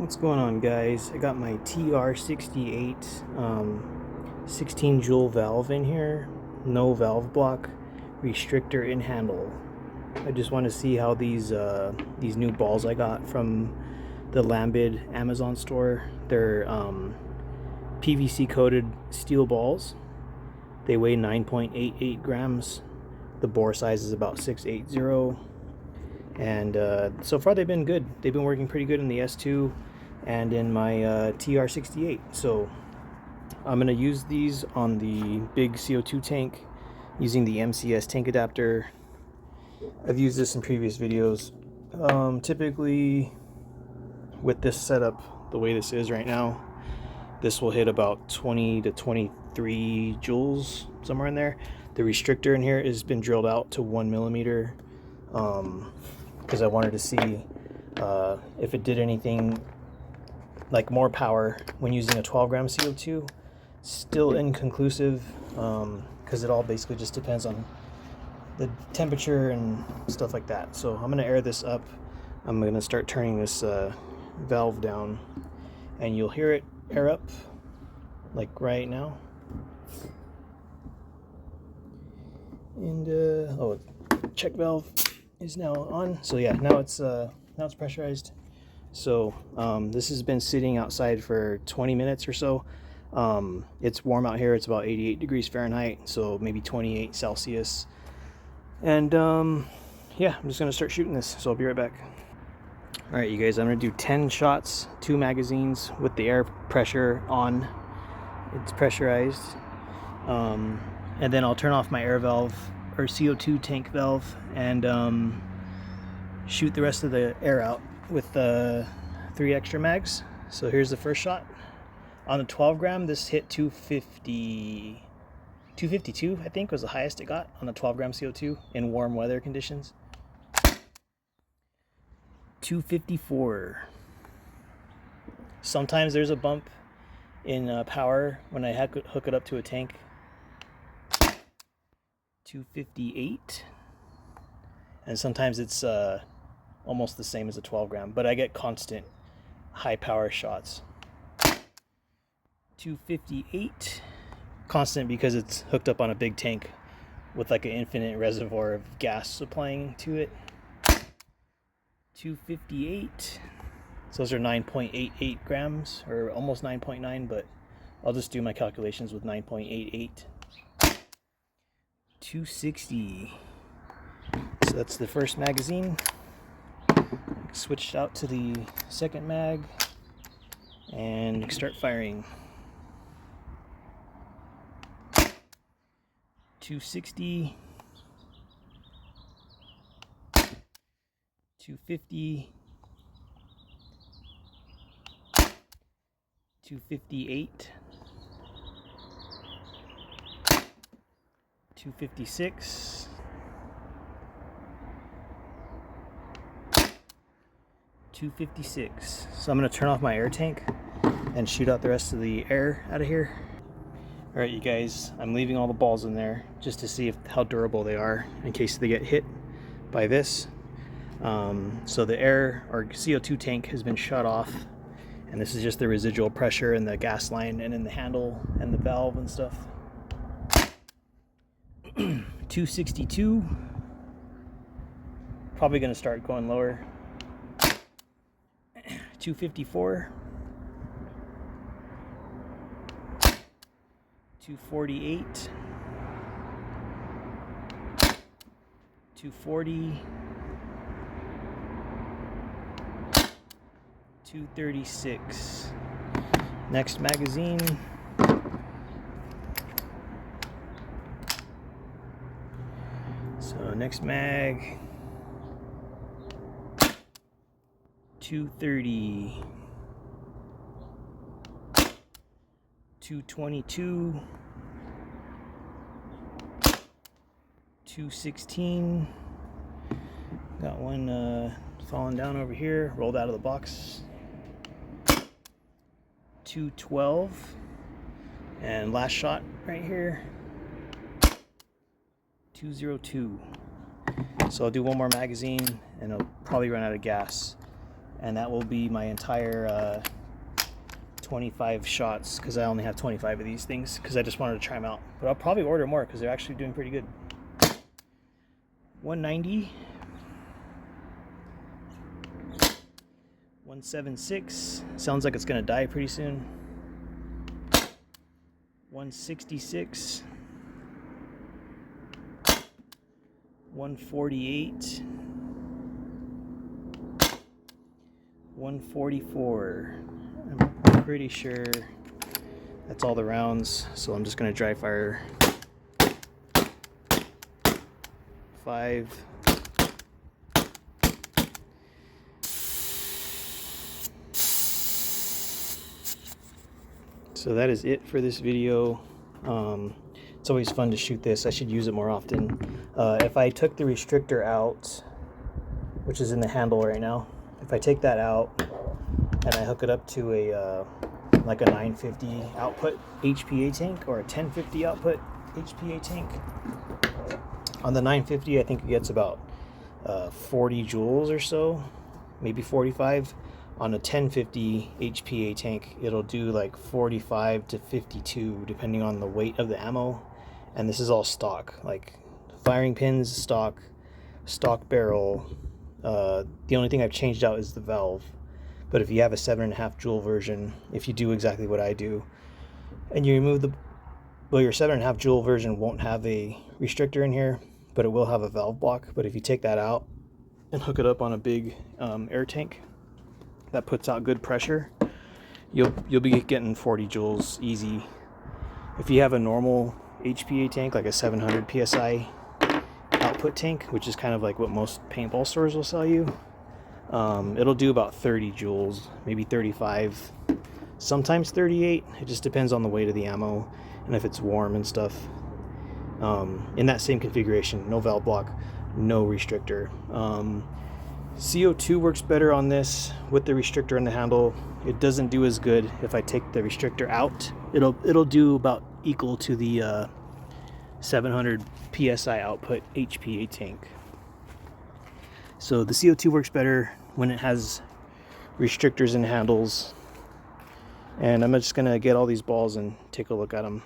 What's going on, guys? I got my TR68 16 joule valve in here, no valve block, restrictor in handle. I just want to see how these new balls I got from the Lambid Amazon store. They're PVC coated steel balls. They weigh 9.88 grams. The bore size is about 680. And so far they've been good. They've been working pretty good in the S2 and in my TR68. So I'm going to use these on the big CO2 tank using the MCS tank adapter. I've used this in previous videos. Typically with this setup, the way this is right now, this will hit about 20 to 23 joules, somewhere in there. The restrictor in here has been drilled out to 1 millimeter. Because I wanted to see if it did anything like more power when using a 12 gram CO2. Still inconclusive, because it all basically just depends on the temperature and stuff like that. So I'm going to air this up. I'm going to start turning this valve down, and you'll hear it air up like right now. And oh, check valve is now on. So yeah, now it's pressurized. So this has been sitting outside for 20 minutes or so. It's warm out here. It's about 88 degrees Fahrenheit, so maybe 28 Celsius. And yeah, I'm just gonna start shooting this, so I'll be right back. All right, you guys, I'm gonna do 10 shots, 2 magazines with the air pressure on. It's pressurized. And then I'll turn off my air valve or CO2 tank valve and shoot the rest of the air out with 3 extra mags. So here's the first shot. On the 12 gram, this hit 252, I think, was the highest it got on the 12 gram CO2 in warm weather conditions. 254. Sometimes there's a bump in power when I hook it up to a tank. 258. And sometimes it's almost the same as a 12 gram, but I get constant high power shots. 258. Constant because it's hooked up on a big tank with like an infinite reservoir of gas supplying to it. 258. So those are 9.88 grams, or almost 9.9, but I'll just do my calculations with 9.88. 260. So that's the first magazine. Switched out to the second mag and start firing. 260. 250. 258. 256. 256. So I'm going to turn off my air tank and shoot out the rest of the air out of here. All right, you guys, I'm leaving all the balls in there just to see how durable they are in case they get hit by this. So the air or CO2 tank has been shut off, and this is just the residual pressure in the gas line and in the handle and the valve and stuff. 262. Probably going to start going lower. 254. 248. 240. 236. Next magazine. So next mag. 230. 222. 216. Got one falling down over here, rolled out of the box. 212. And last shot right here. 202. So I'll do one more magazine and I'll probably run out of gas. and that will be my entire 25 shots, because I only have 25 of these things because I just wanted to try them out. But I'll probably order more because they're actually doing pretty good. 190, 176, sounds like it's gonna die pretty soon. 166, 148, 144. I'm pretty sure that's all the rounds, so I'm just gonna dry fire 5. So that is it for this video. It's always fun to shoot this. I should use it more often. If I took the restrictor out, which is in the handle right now, if I take that out and I hook it up to a like a 950 output HPA tank or a 1050 output HPA tank, on the 950 I think it gets about 40 joules or so, maybe 45. On a 1050 HPA tank, it'll do like 45 to 52 depending on the weight of the ammo. And this is all stock, like firing pins, stock barrel. The only thing I've changed out is the valve. But if you have a 7.5 joule version, if you do exactly what I do, and you remove the, well, your 7.5 joule version won't have a restrictor in here, but it will have a valve block. But if you take that out and hook it up on a big air tank that puts out good pressure, you'll be getting 40 joules easy. If you have a normal HPA tank, like a 700 psi output tank, which is kind of like what most paintball stores will sell you, it'll do about 30 joules, maybe 35, sometimes 38. It just depends on the weight of the ammo and if it's warm and stuff. In that same configuration, no valve block, no restrictor. CO2 works better on this with the restrictor in the handle. It doesn't do as good if I take the restrictor out. It'll do about equal to the 700 psi output HPA tank. So the CO2 works better when it has restrictors and handles. And I'm just gonna get all these balls and take a look at them.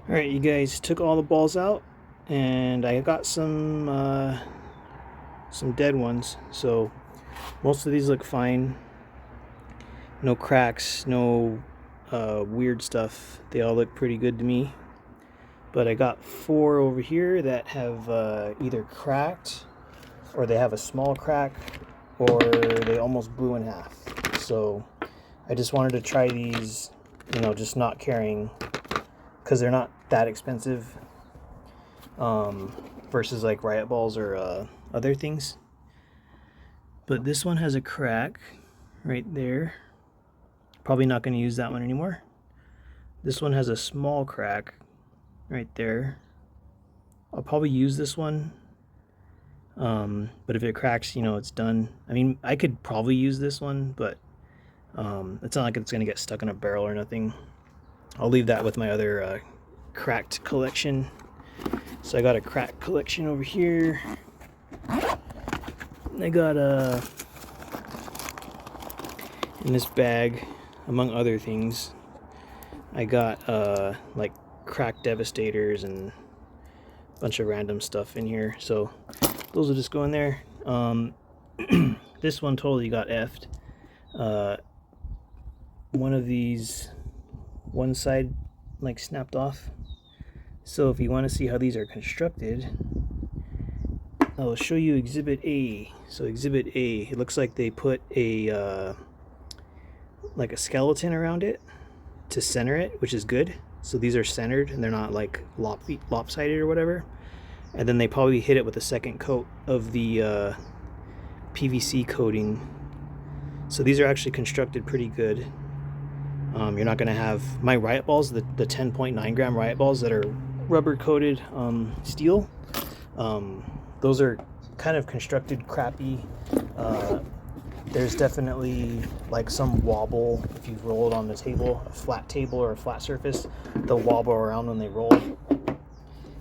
All right, you guys, took all the balls out, and I got some dead ones. So most of these look fine. No cracks, no weird stuff. They all look pretty good to me. But I got 4 over here that have either cracked, or they have a small crack, or they almost blew in half. So I just wanted to try these, you know, just not carrying, because they're not that expensive versus like riot balls or other things. But this one has a crack right there. Probably not going to use that one anymore. This one has a small crack right there. I'll probably use this one, but if it cracks, you know, it's done. I mean, I could probably use this one, but it's not like it's going to get stuck in a barrel or nothing. I'll leave that with my other cracked collection. So I got a cracked collection over here. I got in this bag, among other things, I got like cracked devastators and a bunch of random stuff in here. So those will just go in there. This one totally got effed. One of these, one side like snapped off. So if you want to see how these are constructed, I'll show you Exhibit A. So Exhibit A, it looks like they put a like a skeleton around it to center it, which is good. So these are centered and they're not like lopsided or whatever. And then they probably hit it with a second coat of the PVC coating. So these are actually constructed pretty good. You're not going to have my riot balls, the 10.9 gram riot balls that are rubber coated steel. Those are kind of constructed crappy. There's definitely like some wobble if you roll it on the table, a flat table or a flat surface. They'll wobble around when they roll.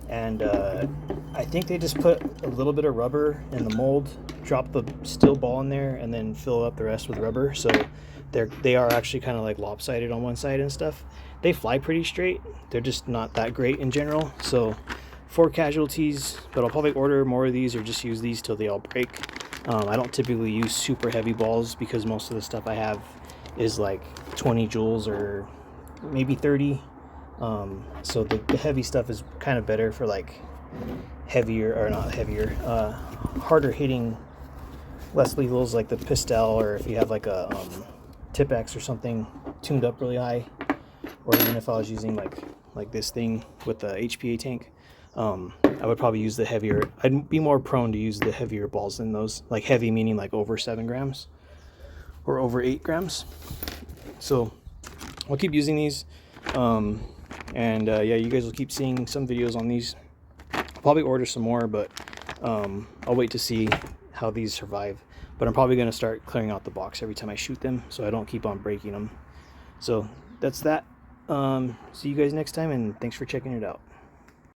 And I think they just put a little bit of rubber in the mold drop the steel ball in there and then fill up the rest with rubber. So they are actually kind of like lopsided on one side and stuff. They fly pretty straight. They're just not that great in general. So 4 casualties, but I'll probably order more of these or just use these till they all break. I don't typically use super heavy balls because most of the stuff I have is like 20 joules or maybe 30. So the heavy stuff is kind of better for like heavier, or not heavier, harder hitting, less lethals, like the Pistol, or if you have like a Tip-X or something tuned up really high, or even if I was using like this thing with the HPA tank, I would probably use the heavier. I'd be more prone to use the heavier balls than those, like heavy meaning like over 7 grams or over 8 grams. So I'll keep using these, yeah, you guys will keep seeing some videos on these. I'll probably order some more, but I'll wait to see how these survive. But I'm probably going to start clearing out the box every time I shoot them so I don't keep on breaking them. So that's that. See you guys next time, and thanks for checking it out.